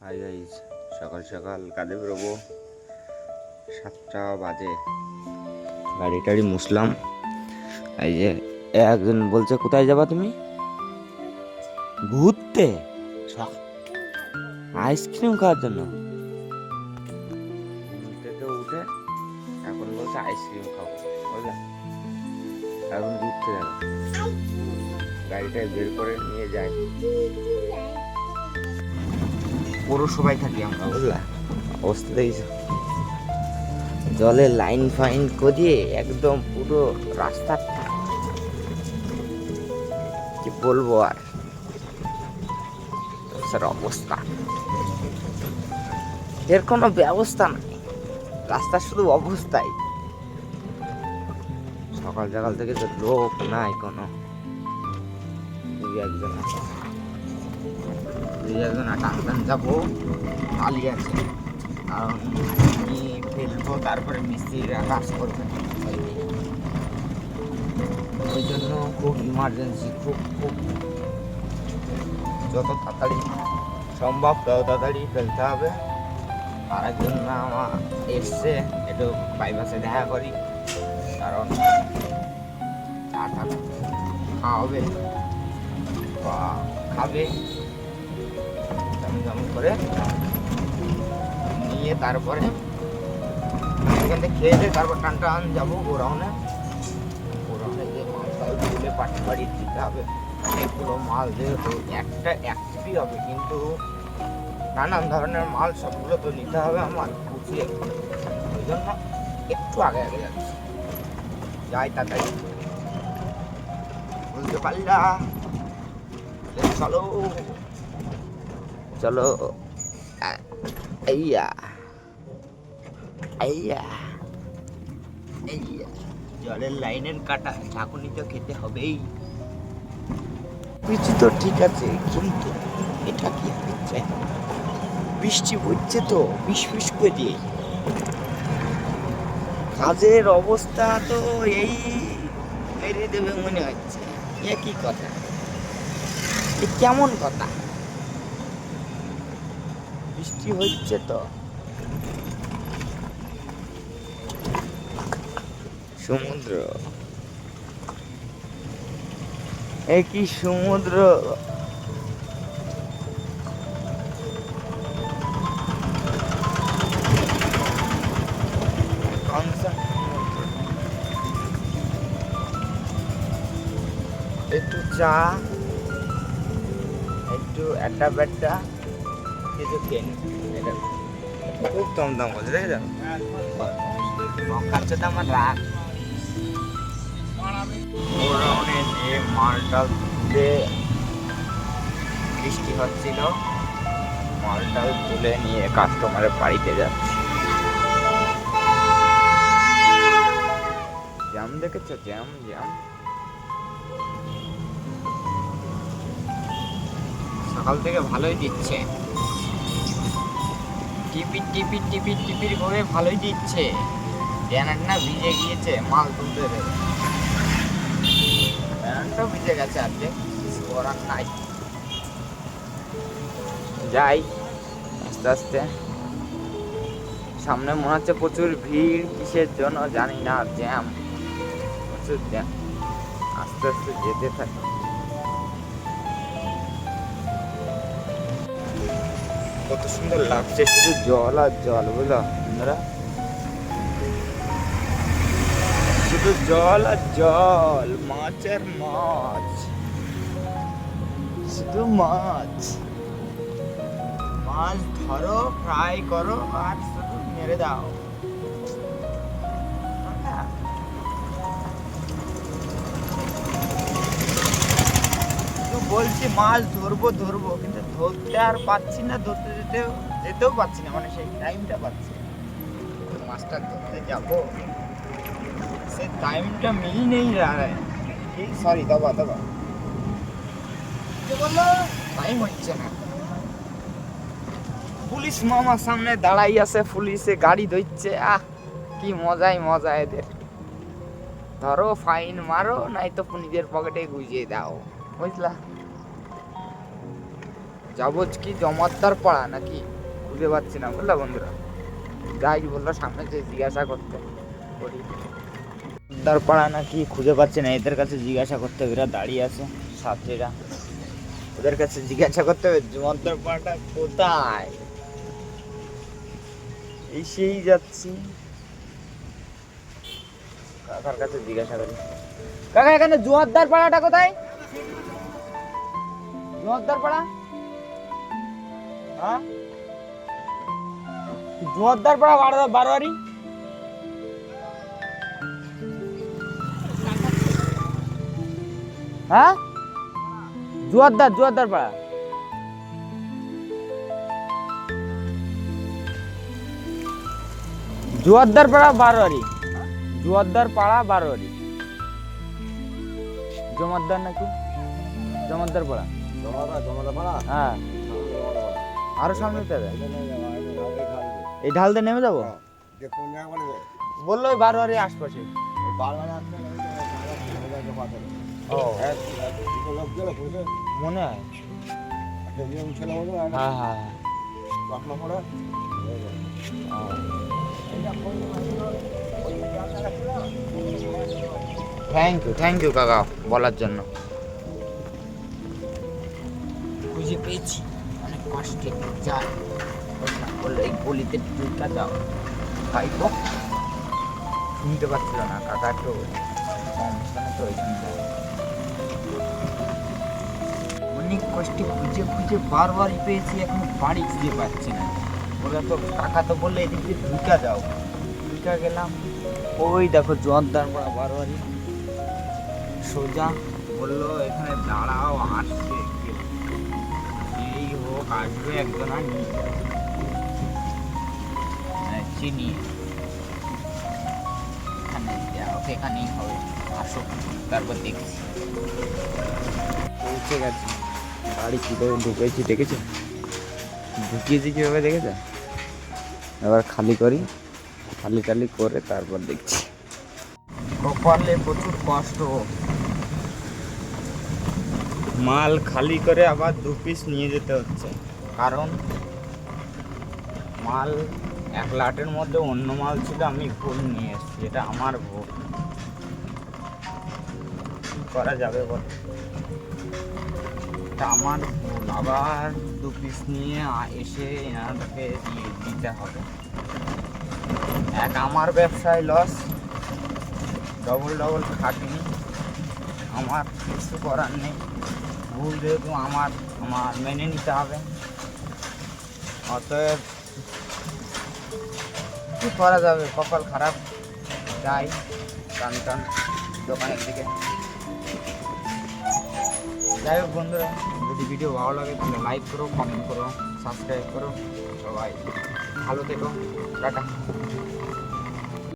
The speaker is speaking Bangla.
হাই গাইস, সকাল সকাল কাজে বেরোবো। 7টা বাজে। গাড়ি টাড়ি মুছলাম। এই যে একজন বলছে কোথায় যাবা তুমি? ঘুরতে? আইসক্রিম খাওয়ার জন্য? ঘুম থেকে উঠে এখন বলছে আইসক্রিম খাবো, বুঝলা? এখন ঘুরতে যাবে। গাড়িটা বের করে নিয়ে যাই। পুরো সবাই থাকি আমরা, বুঝলা? অবস্থা দেখেছো? জলের লাইন ফাইন করিয়ে একদম পুরো রাস্তা, কি বলবো আর, স্যার অবস্থা। এর কোনো ব্যবস্থা নাই, রাস্তা শুধু অবস্থায়। সকাল সকাল থেকে তো লোক নাই কোনো। দুই একজন টান যাবো, খালি আছে। কারণ আমি ফেলবো, তারপরে মিস্ত্রিরা কাজ করবে। ওই জন্য খুব ইমার্জেন্সি, খুব খুব যত তাড়াতাড়ি সম্ভব তত তাড়াতাড়ি ফেলতে হবে। আর একজন না আমার এসছে, একটু বাইপাসে দেখা করি। কারণ চাটা খাওয়াবে বা খাবে, তেমন করে নিয়ে তারপরে এখান থেকে খেয়ে দিয়ে তারপর টান যাবো গোরাউনে। যে মাল টাল তুলে পাটি বাড়ি দিতে হবে। অনেকগুলো মাল, যেহেতু একটি হবে কিন্তু নানান ধরনের মাল, সবগুলো তো নিতে হবে আমার বুঝিয়ে। ওই জন্য একটু আগে যাচ্ছি, যাই তাড়াতাড়ি। বুঝতে পারলা? চলো চলো। এইয়া এইয়া এইয়া জলের লাইনের কাটা, ঝাঁকুনি তো খেতে হবেই। কিছু তো ঠিক আছে, কিন্তু এটা কি হচ্ছে? বৃষ্টি হচ্ছে তো বিশ করে দিয়ে। কাজের অবস্থা তো এই মেরে দেবে মনে হচ্ছে। এ কি কথা? এ কেমন কথা? বৃষ্টি হচ্ছে তো, সমুদ্র, এ কি সমুদ্র! একটু চা, একটু একটা ব্যাটটা কিছু খেয়ে নি। এটা খুব দমদম করছে, দেখে যাও। খাচ্ছে তো আমার রাগ। গোডাউনে যে মালটা তুলে, বৃষ্টি হচ্ছিল, মালটা তুলে নিয়ে কাস্টমারের বাড়িতে যাচ্ছি। জ্যাম দেখেছো? জ্যাম জ্যাম সকাল থেকে ভালোই দিচ্ছে, টিপির টিপির টিপির টিপির করে ভালোই দিচ্ছে। ব্যানারটা ভিজে গিয়েছে, মাল তুলতে দেবে। ব্যানারটাও ভিজে গেছে, আজকে কিছু করার নাই। যাই আস্তে আস্তে। সামনে মনে হচ্ছে প্রচুর ভিড়, কিসের জন্য জানি না। জ্যাম, প্রচুর জ্যাম। আস্তে আস্তে যেতে থাকি। কত সুন্দর লাগছে, শুধু জল আর জল, বুঝলো বন্ধুরা? শুধু জল আর জল, মাছ আর মাছ, শুধু মাছ। মাছ ধরো, ফ্রাই করো আর শুধু মেরে দাও। বলছি মাছ ধরবো ধরবো, কিন্তু ধরতে আর পাচ্ছি না, ধরতে যেতেও পাচ্ছি না, মানে সেই টাইমটা পাচ্ছি না। মাছটা ধরতে যাবো, সে টাইমটা মিল নেই। সরি, দাবা বললো টাইম হচ্ছে না। পুলিশ মামা সামনে দাঁড়াই আছে, পুলিশে গাড়ি ধরছে। কি মজাই মজা এদের। ধরো, ফাইন মারো, নাই তো নিজের পকেটে গুঁজিয়ে দাও, বুঝলা? যাবো কি জমাদ্দার পাড়া নাকি? খুঁজে পাচ্ছি না, বুঝলা বন্ধুরা। যাই বললো সামনে যে জিজ্ঞাসা করতে করি পাড়া নাকি খুঁজে পাচ্ছি না, এদের কাছে জিজ্ঞাসা করতে হবে, এরা দাঁড়িয়ে আছে ছাত্রীরা, ওদের কাছে জিজ্ঞাসা করতে হবে জোয়ারদার পাড়াটা কোথায়। এই সেই যাচ্ছি, কাকার কাছে জিজ্ঞাসা করি, কাকা এখানে জোয়ারদার পাড়াটা কোথায়? জোয়ারদার পাড়া, হ্যাঁ জোয়ারদার পাড়া বারোয়ারি। হ্যাঁ জোয়ারদার পাড়া, জোয়ারদার পাড়া বারোয়ারি, জোয়ারদার পাড়া বারোয়ারি, জমাদ্দার নাকি জমাদ্দার পাড়া। হ্যাঁ আরো সামনে যেতে হবে, এই ঢাল দিয়ে নেমে যাবো। বললো ওই বারোয়ারি আশপাশে। মনে হয় হ্যাঁ হ্যাঁ থ্যাংক ইউ কাকা বলার জন্য। খুঁজে পেয়েছি অনেক কষ্টে, যাই বললো এই গলিতে ঢুকা যাও, খাইব শুনতে পাচ্ছিল না কাকা, একটু কম তো অনেক কষ্টে খুঁজে খুঁজে বারবারই পেয়েছি, এখন বাড়ি খুঁজে পাচ্ছি না। ওরা তো কাকা তো বললে এদিক দিয়ে ঢুকা যাও, ঢুকা গেলাম, ওই দেখো জোয়ারদার পাড়া বারবারই সোজা, বললো এখানে দাঁড়াও আসছে কেউ, এই হোক আসবে একজন আর নিয়ে যাবে, চিনি এখানে যাও, এখানেই হবে, আসো তারপর দেখছি। পৌঁছে গেছি, বাড়ি কীভাবে ঢুকেছি দেখেছো, ঢুকিয়েছি কীভাবে দেখেছো। এবার খালি করি, খালি টালি করে তারপর দেখছি। কপালে প্রচুর কষ্ট, মাল খালি করে আবার 2 পিস নিয়ে যেতে হচ্ছে, কারণ মাল 1 লাটের মধ্যে অন্য মাল ছিল, আমি ভুল নিয়ে এসেছি, এটা আমার ভুল, কি করা যাবে বল, এটা আমার ভুল। আবার 2 পিস নিয়ে এসে এনাদেরকে দিয়ে দিতে হবে, এক আমার ব্যবসায় লস, ডবল খাটিনি, আমার কিছু করার নেই, ভুল যেহেতু আমার মেনে নিতে হবে, অতএব কি করা যাবে, কপাল খারাপ। যাই টান দোকানের দিকে। যাই হোক বন্ধুরা, যদি ভিডিও ভালো লাগে তাহলে লাইক করো, কমেন্ট করো, সাবস্ক্রাইব করো, সবাই ভালো থেকো, টাটা।